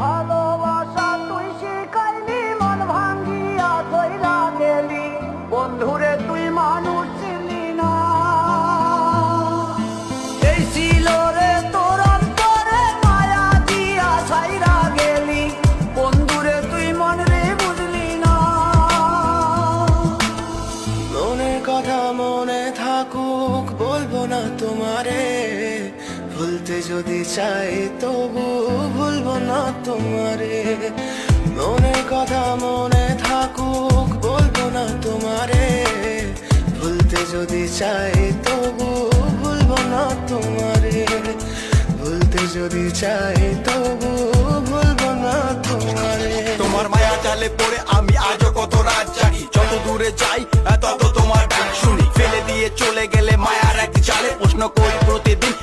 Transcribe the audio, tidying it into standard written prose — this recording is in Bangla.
ভালোবাসা তুই শিখাইলি, মন ভাঙ্গিয়া চইলা গেলি, বন্ধুরে তুই মানুষ ছিলি না। এই ছিল রে তোর অন্তরে মায়া দিয়া ছাইরা গেলি, বন্ধুরে তুই মন রে বুঝলি না। মনের কথা মনে থাকুক বলবো না তোমারে, ভুলতে যদি চাই তবু ভুলবো না তোমারে। মনের কথা মনে থাকুক বলবো না তোমারে, ভুলতে যদি চাই তবু ভুলবো না তোমারে। ভুলতে যদি চাই তবু ভুলবো না তোমারে। তোমার মায়া জালে পড়ে আমি আজও কত রাত জাগি, যত দূরে যাই তত তোমার ডাক শুনি। ফেলে দিয়ে চলে গেলে মায়ার এক জালে প্রশ্ন করি প্রতিদিন,